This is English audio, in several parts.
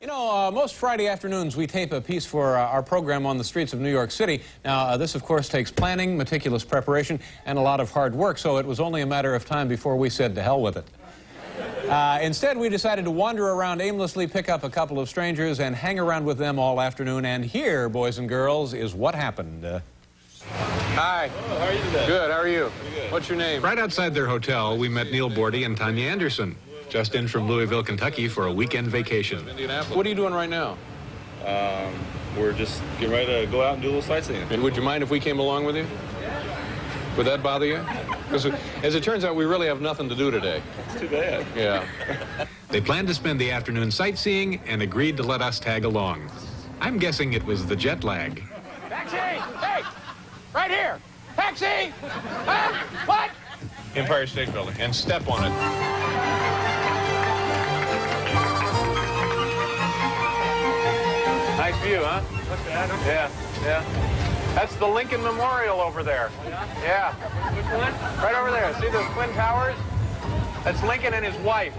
You know, most Friday afternoons we tape a piece for our program on the streets of New York City. Now, this, of course, takes planning, meticulous preparation, and a lot of hard work, so it was only a matter of time before we said to hell with it. Instead, we decided to wander around aimlessly, pick up a couple of strangers, and hang around with them all afternoon. And here, boys and girls, is what happened. Hi. Oh, how are you today? Good, how are you? Good. What's your name? Right outside their hotel, we met Neil Bordy and Tanya Anderson, just in from Louisville, Kentucky for a weekend vacation. What are you doing right now? We're just getting ready to go out and do a little sightseeing. And would you mind if we came along with you? Would that bother you? Because as it turns out, we really have nothing to do today. It's too bad. Yeah. They planned to spend the afternoon sightseeing and agreed to let us tag along. I'm guessing it was the jet lag. Taxi! Hey! Right here! Taxi! Huh? What? Empire State Building. And step on it. Nice view, huh? What's that? Yeah, yeah. That's the Lincoln Memorial over there. Yeah. Which one? Right over there. See those twin towers? That's Lincoln and his wife.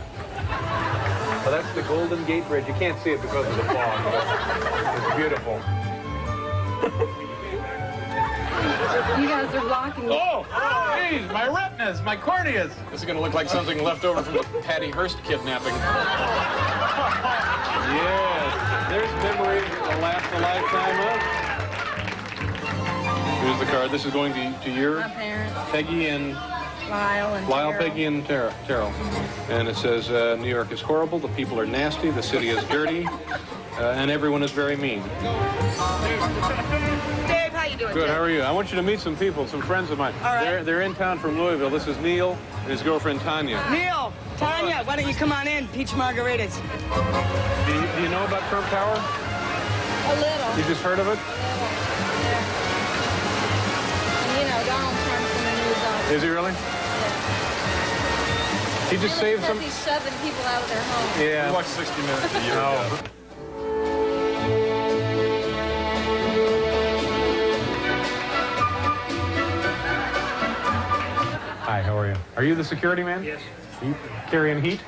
Well, that's the Golden Gate Bridge. You can't see it because of the fog, but it's beautiful. You guys are blocking me. Oh, geez, my retinas, my corneas. This is going to look like something left over from the Patty Hearst kidnapping. Yes, there's memories that will last a lifetime of. Here's the card. This is going to your My parents, Peggy and Lyle and Lyle, Terrell. Peggy, and Terrell. And it says, New York is horrible, the people are nasty, the city is dirty, and everyone is very mean. Dave, how you doing? Good, how are you? I want you to meet some people, some friends of mine. All right. They're in town from Louisville. This is Neil and his girlfriend, Tanya. Neil, Tanya, why don't you come on in? Peach margaritas. Do you know about Trump Tower? A little. You just heard of it? You know, Donald Trump's in the news all the Is he really? He just saved some... He's shoving people out of their homes. Yeah. We watched 60 Minutes a year ago. Hi, how are you? Are you the security man? Yes. Are you carrying heat?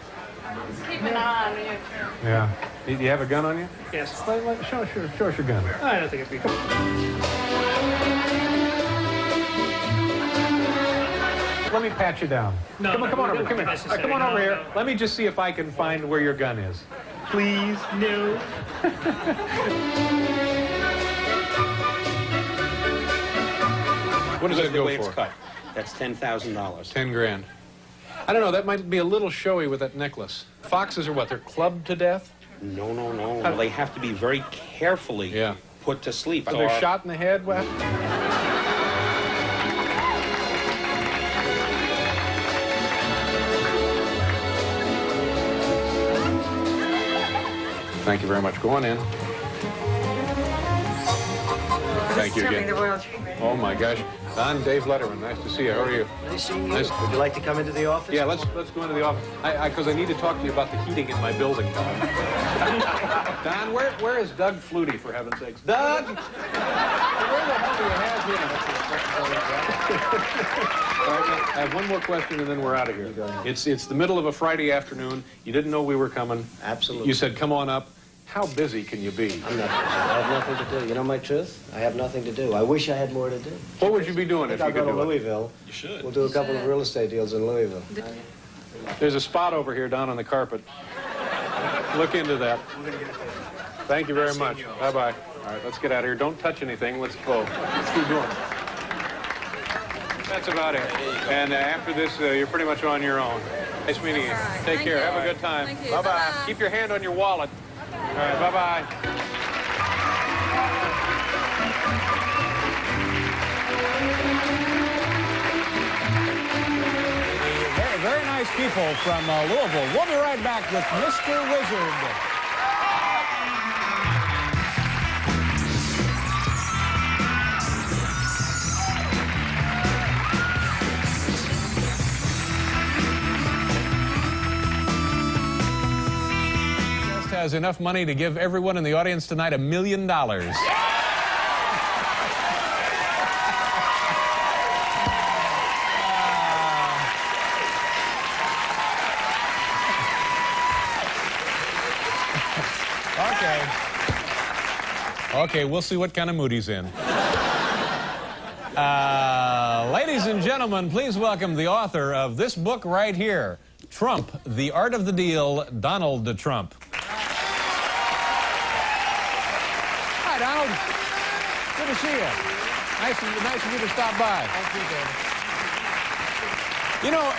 Keep an eye on you. Yeah. Do you have a gun on you? Yes. Show us your gun. I don't think it'd be. Let me pat you down. No, come on over. wouldn't Come be here. necessary. Come on over No, here. no. Let me just see if I can find where your gun is. Please. No. What does that The go way it's for? cut. That's $10,000. 10 grand. I don't know. That might be a little showy with that necklace. Foxes are what? They're clubbed to death? No, no, no. Well, they have to be very carefully Yeah. put to sleep. Are they shot in the head? What? Thank you very much. Go on in. Thank you again. The royal treatment. Oh my gosh. Don, Dave Letterman. Nice to see you. How are you? Nice seeing you. Nice. Would you like to come into the office? Yeah, let's go into the office. Because I need to talk to you about the heating in my building, Don. Don, where is Doug Flutie, for heaven's sakes? Doug! Where the hell do you have him? All right, I have one more question, and then we're out of here. It's the middle of a Friday afternoon. You didn't know we were coming. Absolutely. You said, come on up. How busy can you be? I'm not busy. I have nothing to do. You know my truth? I have nothing to do. I wish I had more to do. What would you be doing I if think you I'll could go to do it? Louisville. You should. We'll do a couple of real estate deals in Louisville. There's a spot over here down on the carpet. Look into that. Thank you very much. Bye-bye. All right, let's get out of here. Don't touch anything. Let's go. Let's keep going. That's about it. And after this, you're pretty much on your own. Nice meeting you. right. Take Thank care. you. Have a good time. Thank you. Bye-bye. Bye-bye. Keep your hand on your wallet. All right, bye-bye. Very nice people from Louisville. We'll be right back with Mr. Wizard. Has enough money to give everyone in the audience tonight $1 million. Okay. Okay, we'll see what kind of mood he's in. Ladies and gentlemen, please welcome the author of this book right here, Trump, The Art of the Deal, Donald Trump. Hi, Donald. Good to see you. Nice of you to stop by. Thank you, David. You know,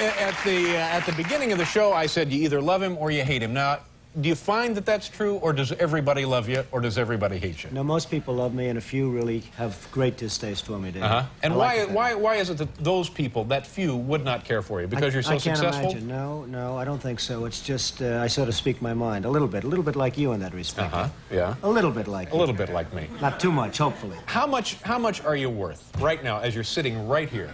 at the beginning of the show, I said you either love him or you hate him. Now, do you find that that's true, or does everybody love you, or does everybody hate you? No, most people love me, and a few really have great distaste for me, David. And I why is it that those people, that few, would not care for you? Because you're so successful? I can't imagine. No, I don't think so. It's just I sort of speak my mind a little bit like you in that respect. Yeah. A little bit like A little bit like me. Not too much, hopefully. How much are you worth right now as you're sitting right here?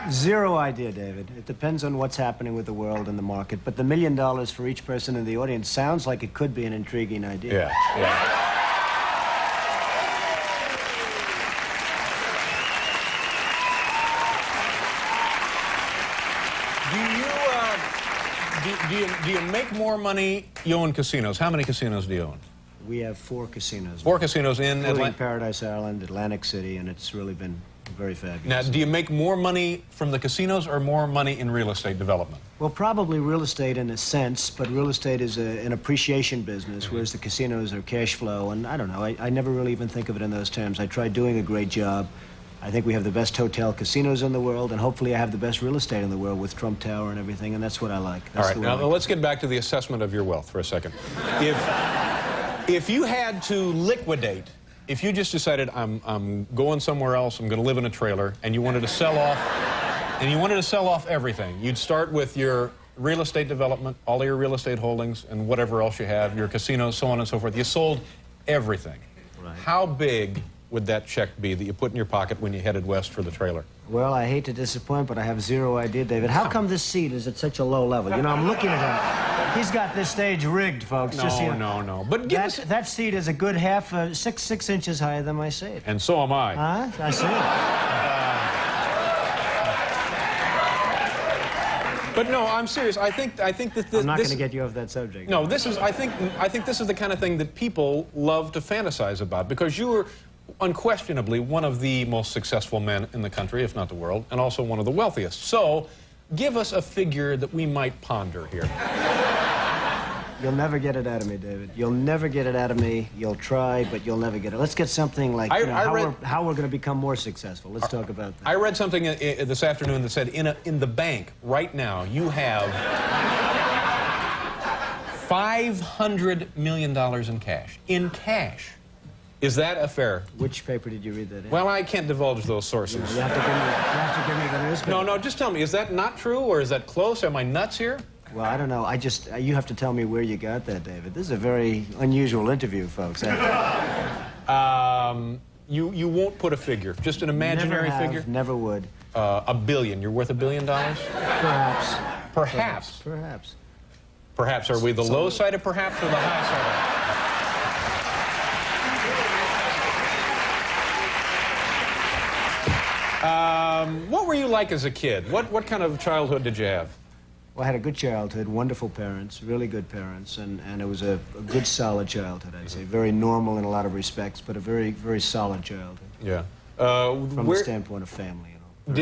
Zero idea, David. It depends on what's happening with the world and the market. But the $1 million for each person in the audience sounds like it could be an intriguing idea. Yeah. Do you make more money? You own casinos. How many casinos do you own? We have 4 casinos. 4 casinos in Atlanta? Paradise Island, Atlantic City, and it's really been very fabulous. Now, do you make more money from the casinos or more money in real estate development? Well, probably real estate in a sense, but real estate is an appreciation business, whereas the casinos are cash flow, and I don't know, I never really even think of it in those terms. I tried doing a great job. I think we have the best hotel casinos in the world, and hopefully I have the best real estate in the world with Trump Tower and everything, and that's what I like. All right, now let's get back to the assessment of your wealth for a second. If you had to liquidate, if you just decided I'm going somewhere else, I'm going to live in a trailer, and you wanted to sell off, everything, you'd start with your real estate development, all of your real estate holdings, and whatever else you have, your casinos, so on and so forth. You sold everything. Right. How big would that check be that you put in your pocket when you headed west for the trailer? Well, I hate to disappoint, but I have zero idea, David. How come this seat is at such a low level? You know, I'm looking at him. He's got this stage rigged, folks. No. But that seat is a good half, six inches higher than my seat. And so am I. Huh? I see. But no, I'm serious. I think that this. I'm not going to get you off that subject. No, this is. I think this is the kind of thing that people love to fantasize about, because you were unquestionably one of the most successful men in the country, if not the world, and also one of the wealthiest. So, give us a figure that we might ponder here. You'll never get it out of me, David. You'll never get it out of me. You'll try, but you'll never get it. Let's get something like how we're going to become more successful. Let's talk about that. I read something this afternoon that said in the bank right now you have $500 million in cash. In cash. Is that a fair? Which paper did you read that in? Well, I can't divulge those sources. You have to give me the newspaper. No, just tell me, is that not true, or is that close? Am I nuts here? Well, I don't know. You have to tell me where you got that, David. This is a very unusual interview, folks. You won't put a figure, just an imaginary figure? Never would. $1 billion. You're worth $1 billion? Perhaps. Perhaps. Perhaps. Perhaps. Are we the low side of perhaps or the high side of? What were you like as a kid? What kind of childhood did you have? Well, I had a good childhood, wonderful parents, really good parents, and it was a good, solid childhood, I'd say. Very normal in a lot of respects, but a very, very solid childhood. Yeah. From the standpoint of family, you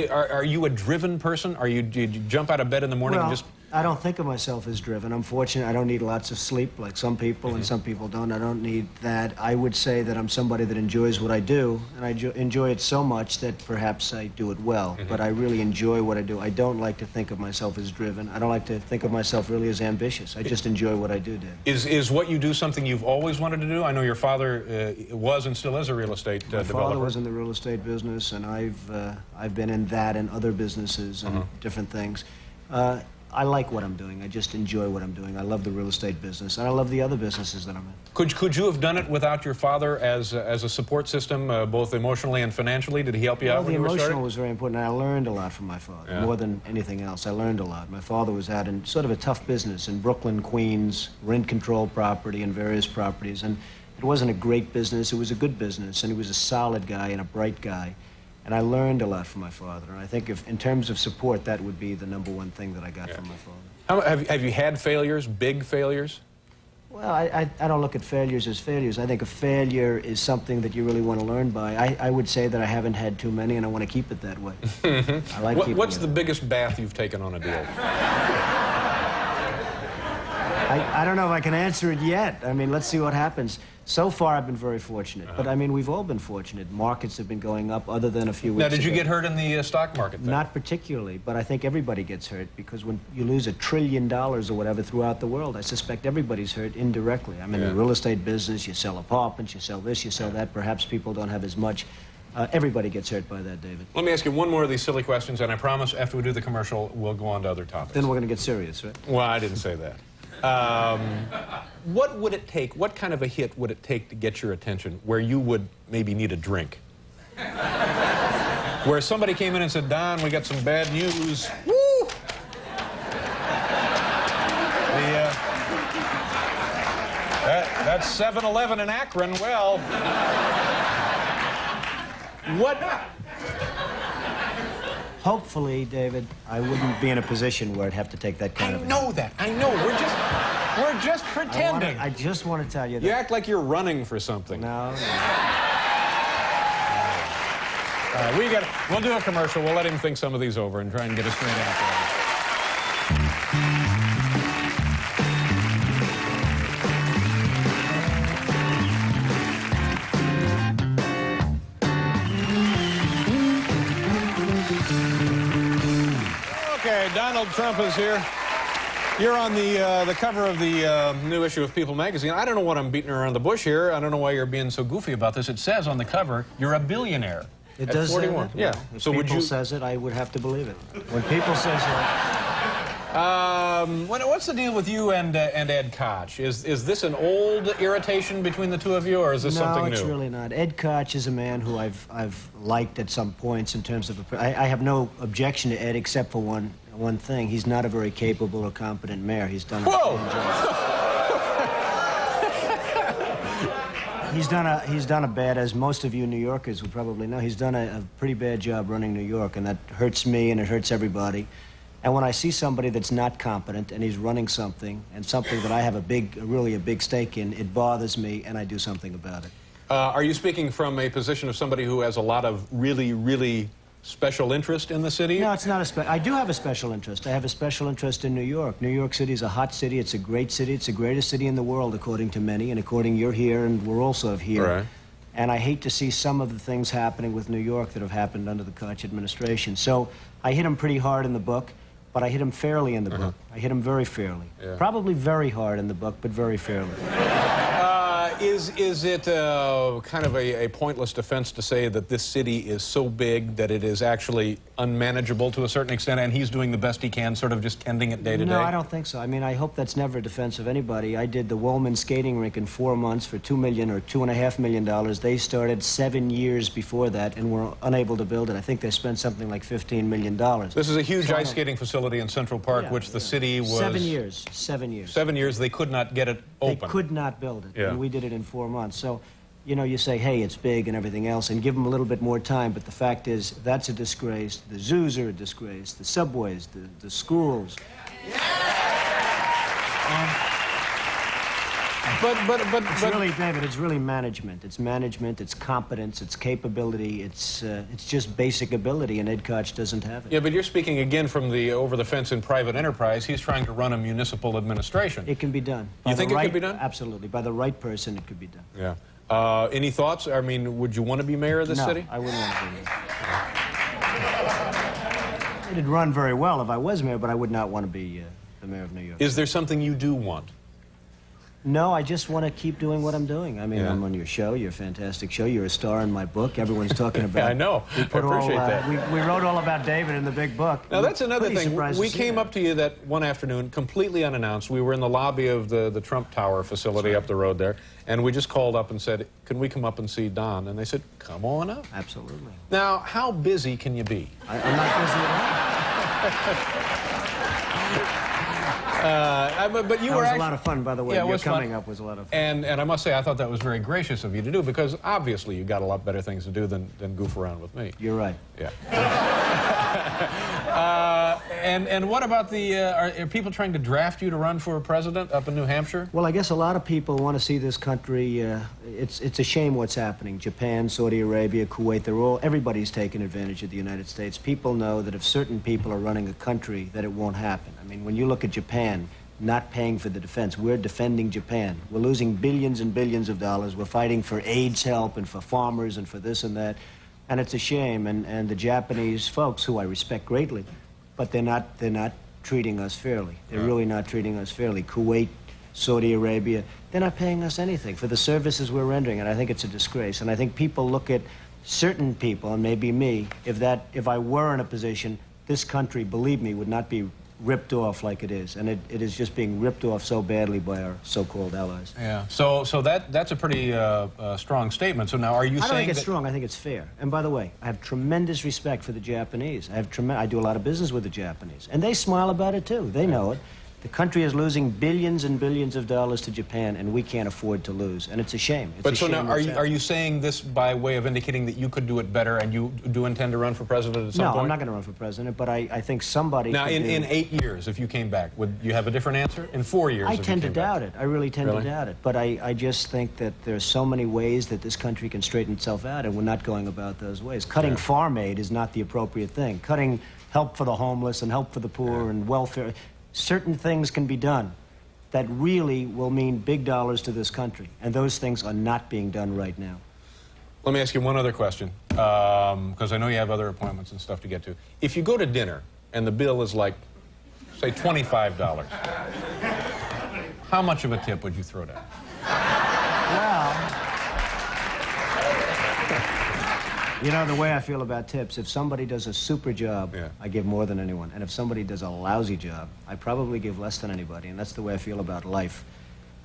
know. Are you a driven person? Did you jump out of bed in the morning and just... I don't think of myself as driven. I'm fortunate. I don't need lots of sleep like some people, and some people don't. I don't need that. I would say that I'm somebody that enjoys what I do, and I enjoy it so much that perhaps I do it well. But I really enjoy what I do. I don't like to think of myself as driven. I don't like to think of myself really as ambitious. I just enjoy what I do, Dave. Is what you do something you've always wanted to do? I know your father was and still is a real estate developer. My father was in the real estate business, and I've been in that and other businesses and different things. I like what I'm doing. I just enjoy what I'm doing. I love the real estate business, and I love the other businesses that I'm in. Could you have done it without your father as a support system, both emotionally and financially? Did he help you out when you were starting? The emotional was very important. I learned a lot from my father, more than anything else. I learned a lot. My father was out in sort of a tough business in Brooklyn, Queens, rent-control property and various properties, and it wasn't a great business. It was a good business, and he was a solid guy and a bright guy. And I learned a lot from my father. And I think in terms of support, that would be the #1 thing that I got from my father. Have you had failures, big failures? Well, I don't look at failures as failures. I think a failure is something that you really want to learn by. I would say that I haven't had too many, and I want to keep it that way. I like keeping What's it. the biggest bath you've taken on a deal? I don't know if I can answer it yet. I mean, let's see what happens. So far, I've been very fortunate. But, I mean, we've all been fortunate. Markets have been going up other than a few weeks Now, did you ago. get hurt in the stock market then? Not particularly, but I think everybody gets hurt because when you lose $1 trillion or whatever throughout the world, I suspect everybody's hurt indirectly. I'm in the real estate business. You sell apartments, you sell this, you sell that. Perhaps people don't have as much. Everybody gets hurt by that, David. Let me ask you one more of these silly questions, and I promise after we do the commercial, we'll go on to other topics. Then we're going to get serious, right? Well, I didn't say that. What would it take, what kind of a hit would it take to get your attention where you would maybe need a drink? Where somebody came in and said, Don, we got some bad news. Woo! That's 7-Eleven in Akron. Well, what? Hopefully, David, I wouldn't be in a position where I'd have to take that kind of... I know that. I know. We're just pretending. I just want to tell you that... You act like you're running for something. No. We'll do a commercial. We'll let him think some of these over and try and get a straight answer. Okay, Donald Trump is here. You're on the cover of the new issue of People magazine. I don't know what I'm beating around the bush here. I don't know why you're being so goofy about this. It says on the cover, you're a billionaire. It does say 41. that? Yeah. Well, if So would people you says it, I would have to believe it. When people says that... what's the deal with you and Ed Koch? Is this an old irritation between the two of you, or is this something new? No, it's really not. Ed Koch is a man who I've liked at some points in terms of... I have no objection to Ed except for one thing. He's not a very capable or competent mayor. He's done a fine job. He's done a bad, as most of you New Yorkers would probably know, he's done a pretty bad job running New York, and that hurts me and it hurts everybody. And when I see somebody that's not competent and he's running something, and something that I have really a big stake in, it bothers me and I do something about it. Are you speaking from a position of somebody who has a lot of really, really special interest in the city? No, it's not I do have a special interest. I have a special interest in New York. New York City is a hot city. It's a great city. It's the greatest city in the world, according to many, and according you're here, and we're also here. Right. And I hate to see some of the things happening with New York that have happened under the Koch administration. So I hit him pretty hard in the book, but I hit him fairly in the book. I hit him very fairly. Yeah. Probably very hard in the book, but very fairly. Is it kind of a pointless defense to say that this city is so big that it is actually unmanageable to a certain extent, and he's doing the best he can, sort of just tending it day to day? No, I don't think so. I mean, I hope that's never a defense of anybody. I did the Woolman skating rink in 4 months for $2 million or $2.5 million. They started 7 years before that and were unable to build it. I think they spent something like $15 million. This is a huge ice skating facility in Central Park, which the city was... 7 years. 7 years. 7 years, they could not get it open. They could not build it, Yeah. and we did it in 4 months. So, you know, you say, hey, it's big and everything else, and give them a little bit more time, but the fact is, that's a disgrace. The zoos are a disgrace. The subways, the schools. It's really, David, it's really management. It's management, it's competence, it's capability, it's just basic ability, and Ed Koch doesn't have it. Yeah, but you're speaking again from the over-the-fence in private enterprise. He's trying to run a municipal administration. It can be done. You think it could be done? Absolutely. By the right person, it could be done. Yeah. Any thoughts? I mean, would you want to be mayor of this city? No, I wouldn't want to be mayor. It'd run very well if I was mayor, but I would not want to be the mayor of New York. Is there something you do want? No, I just want to keep doing what I'm doing. I mean, Yeah. I'm on your show. You're a fantastic show. You're a star in my book. Everyone's talking about it. I know. I appreciate that. We wrote all about David in the big book. Now, that's another Pretty thing. surprised We to see came that. up to you that one afternoon, completely unannounced. We were in the lobby of the Trump Tower facility up the road there, and we just called up and said, can we come up and see Don? And they said, come on up. Absolutely. Now, how busy can you be? I'm not busy at But you all. That were was actually... a lot of fun, by the way. Yeah, it Your was fun. coming up was a lot of fun. And I must say, I thought that was very gracious of you to do, because obviously you got a lot better things to do than goof around with me. You're right. Yeah. And what about the, are people trying to draft you to run for president up in New Hampshire? Well, I guess a lot of people want to see this country, it's a shame what's happening. Japan, Saudi Arabia, Kuwait, everybody's taking advantage of the United States. People know that if certain people are running a country, that it won't happen. I mean, when you look at Japan, not paying for the defense, we're defending Japan. We're losing billions and billions of dollars. We're fighting for AIDS help and for farmers and for this and that. And it's a shame, and the Japanese folks, who I respect greatly, but they're not treating us fairly. They're really not treating us fairly. Kuwait, Saudi Arabia, they're not paying us anything for the services we're rendering, and I think it's a disgrace. And I think people look at certain people, and maybe me, if I were in a position, this country, believe me, would not be ripped off like it is, and it is just being ripped off so badly by our so-called allies. Yeah. So that's a pretty strong statement. So now, are you saying I don't think it's that... strong. I think it's fair. And by the way, I have tremendous respect for the Japanese. I do a lot of business with the Japanese, and they smile about it too. They know it. The country is losing billions and billions of dollars to Japan, and we can't afford to lose. And it's a shame. It's But so now, are happening. you saying this by way of indicating that you could do it better, and you do intend to run for president at some point? No, I'm not going to run for president, but I think somebody... Now, in 8 years, if you came back, would you have a different answer? In 4 years, I if you tend to came back? doubt it. I really tend to doubt it. But I just think that there's so many ways that this country can straighten itself out, and we're not going about those ways. Cutting farm aid is not the appropriate thing. Cutting help for the homeless and help for the poor and welfare... Certain things can be done that really will mean big dollars to this country, and those things are not being done right now. Let me ask you one other question, because I know you have other appointments and stuff to get to. If you go to dinner and the bill is like, say, $25, how much of a tip would you throw down? Well, you know, the way I feel about tips, if somebody does a super job, I give more than anyone. And if somebody does a lousy job, I probably give less than anybody. And that's the way I feel about life.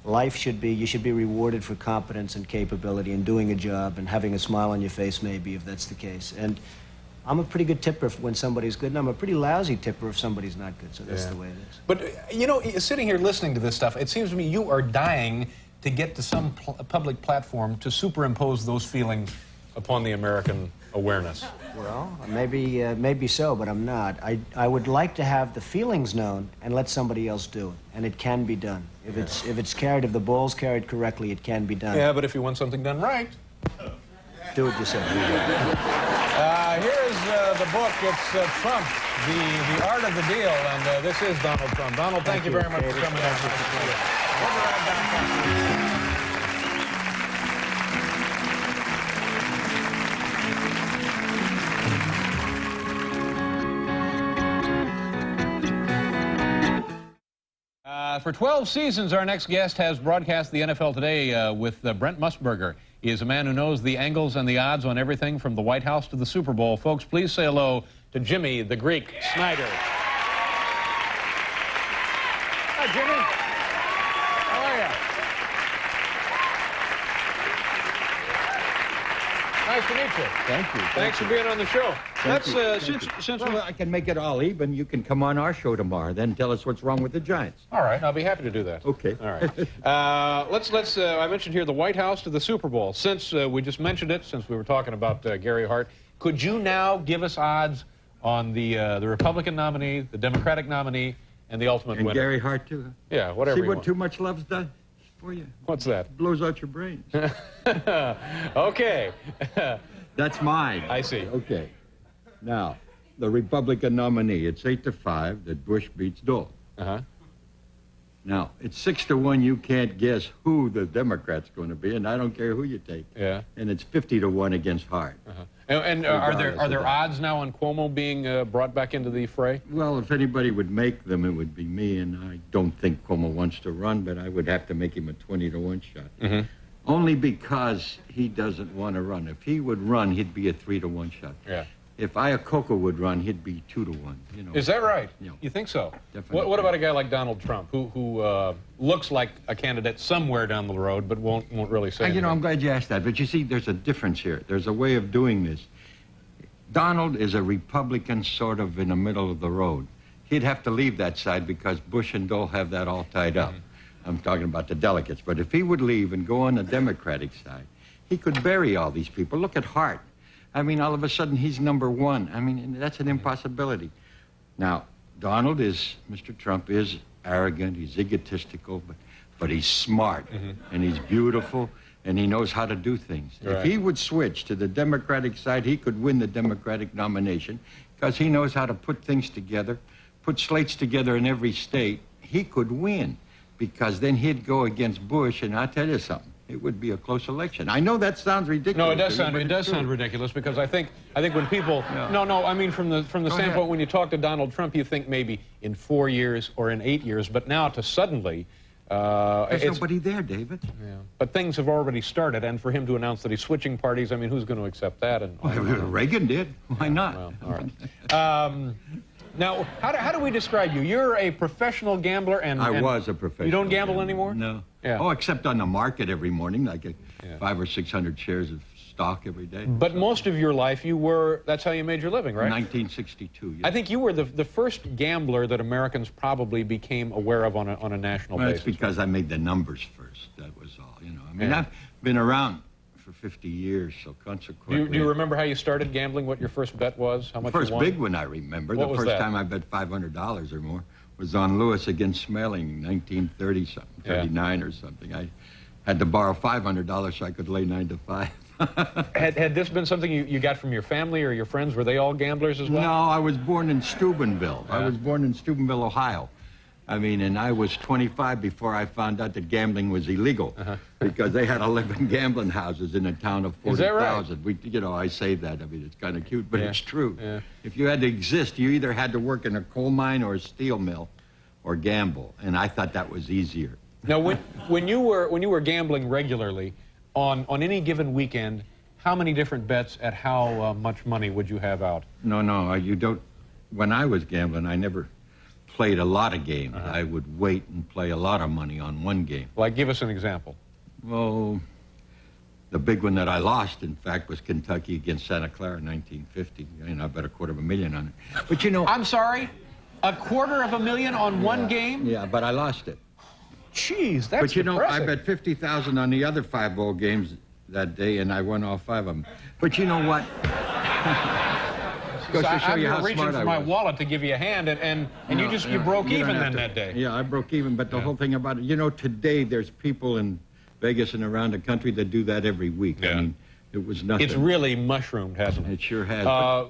Life should be, you should be rewarded for competence and capability and doing a job and having a smile on your face, maybe, if that's the case. And I'm a pretty good tipper when somebody's good, and I'm a pretty lousy tipper if somebody's not good. So that's the way it is. But, you know, sitting here listening to this stuff, it seems to me you are dying to get to some public platform to superimpose those feelings upon the American awareness. Well, maybe so, but I'm not. I would like to have the feelings known and let somebody else do it, and it can be done. If it's carried, if the ball's carried correctly, it can be done. Yeah, but if you want something done right, do it yourself. Here's the book. It's Trump, the Art of the Deal, and this is Donald Trump. Donald, thank you very much for coming out. We'll be right back. For 12 seasons, our next guest has broadcast the NFL Today with Brent Musburger. He is a man who knows the angles and the odds on everything from the White House to the Super Bowl. Folks, please say hello to Jimmy the Greek Snyder. Hi, Jimmy. How are you? Nice to meet you. Thank you. Thanks for being on the show. Well, I can make it all even. You can come on our show tomorrow, then tell us what's wrong with the Giants. All right, I'll be happy to do that. Okay. All right. Let's. I mentioned here the White House to the Super Bowl. Since we just mentioned it, since we were talking about Gary Hart, could you now give us odds on the Republican nominee, the Democratic nominee, and the ultimate and winner? Gary Hart too. Huh? Yeah, whatever. See you what want. too much love's done for you? What's that? It blows out your brains. Okay. That's mine. I see. Okay. Now, the Republican nominee, it's 8-5 that Bush beats Dole. Uh-huh. Now, it's 6-1, you can't guess who the Democrat's going to be, and I don't care who you take. Yeah. And it's 50-1 against Hart. Uh-huh. And are there odds now on Cuomo being brought back into the fray? Well, if anybody would make them, it would be me, and I don't think Cuomo wants to run, but I would have to make him a 20-1 shot. Mm-hmm. Only because he doesn't want to run. If he would run, he'd be a 3-1 shot. Yeah. If Iacocca would run, he'd be 2-1. You know. Is that right? Yeah. You think so? Definitely. What about a guy like Donald Trump, who looks like a candidate somewhere down the road, but won't really say anything? You know, I'm glad you asked that. But you see, there's a difference here. There's a way of doing this. Donald is a Republican sort of in the middle of the road. He'd have to leave that side because Bush and Dole have that all tied up. I'm talking about the delegates. But if he would leave and go on the Democratic side, he could bury all these people. Look at Hart. I mean, all of a sudden he's #1. I mean, that's an impossibility. Now, Mr. Trump is arrogant, he's egotistical, but he's smart, and he's beautiful, and he knows how to do things. Right. If he would switch to the Democratic side, he could win the Democratic nomination because he knows how to put things together, put slates together in every state. He could win because then he'd go against Bush, and I'll tell you something. It would be a close election. I know that sounds ridiculous. No, it does sound ridiculous because I think when people no, I mean from the standpoint when you talk to Donald Trump, you think maybe in 4 years or in 8 years, but now to suddenly there's nobody there, David. Yeah. But things have already started, and for him to announce that he's switching parties, I mean, who's going to accept that? And Reagan did. Why not? Well, all right. Now, how do we describe you? You're a professional gambler, and I was a professional. You don't gamble gambler. anymore? No. Yeah. Oh, except on the market every morning, like 500 or 600 shares of stock every day. But most of your life, that's how you made your living, right? 1962, yes. I think you were the first gambler that Americans probably became aware of on a national basis. That's because I made the numbers first, that was all, you know. I mean, I've been around for 50 years, so consequently... Do you remember how you started gambling, what your first bet was, how much you won? The first big one I remember, What the was first that? time I bet $500 or more was on Lewis against Smelling, 1930-something, 39 or something. I had to borrow $500 so I could lay 9 to 5. Had this been something you got from your family or your friends? Were they all gamblers as well? No, I was born in Steubenville. I was born in Steubenville, Ohio. I mean, and I was 25 before I found out that gambling was illegal because they had 11 gambling houses in a town of 40,000. Is that right? We, you know, I say that. I mean, it's kind of cute, but it's true. Yeah. If you had to exist, you either had to work in a coal mine or a steel mill or gamble, and I thought that was easier. Now, when you were gambling regularly, on any given weekend, how many different bets at how much money would you have out? No, you don't. When I was gambling, I never played a lot of games. I would wait and play a lot of money on one game. Like, give us an example. Well, the big one that I lost, in fact, was Kentucky against Santa Clara in 1950. You know, I bet $250,000 on it. But you know... I'm sorry? $250,000 on one game? Yeah, but I lost it. Jeez, that's But you know, depressing. I bet $50,000 on the other 5 bowl games that day, and I won all 5 of them. But you know what? Goes to show you how reaching smart for I my was. wallet to give you a hand, and you broke even then that day. Yeah, I broke even, but the whole thing about it, you know, today there's people in Vegas and around the country that do that every week. Yeah. I mean, it was nothing. It's really mushroomed, hasn't it? It sure has.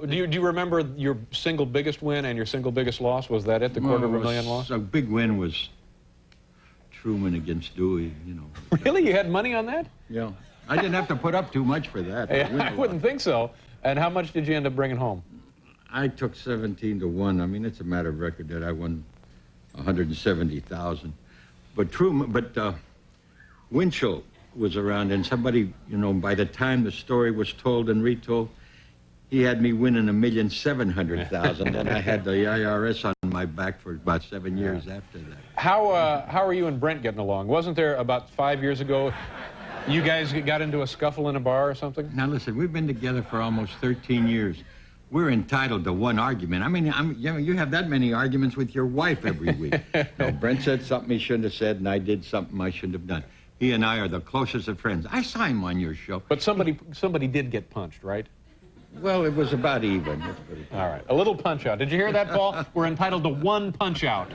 Do you remember your single biggest win and your single biggest loss? Was that it, the $250,000 loss? A big win was Truman against Dewey, you know. Really? You had money on that? Yeah. I didn't have to put up too much for that. I wouldn't think so. And how much did you end up bringing home? I took 17 to 1. I mean, it's a matter of record that I won 170,000. But Winchell was around, and somebody, you know, by the time the story was told and retold, he had me winning $1,700,000, and I had the IRS on my back for about 7 years after that. How are you and Brent getting along? Wasn't there about 5 years ago, you guys got into a scuffle in a bar or something? Now listen, we've been together for almost 13 years. We're entitled to one argument. I mean, you know, you have that many arguments with your wife every week. No, Brent said something he shouldn't have said, and I did something I shouldn't have done. He and I are the closest of friends. I saw him on your show. But somebody did get punched, right? Well, it was about even. All right, a little punch out. Did you hear that, Paul? We're entitled to one punch out.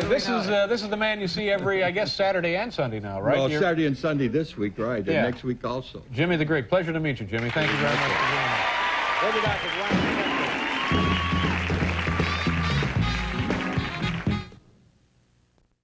This is the man you see every, I guess, Saturday and Sunday now, right? Well, Saturday and Sunday this week, right, and next week also. Jimmy the Great. Pleasure to meet you, Jimmy. Thank you very much for being here.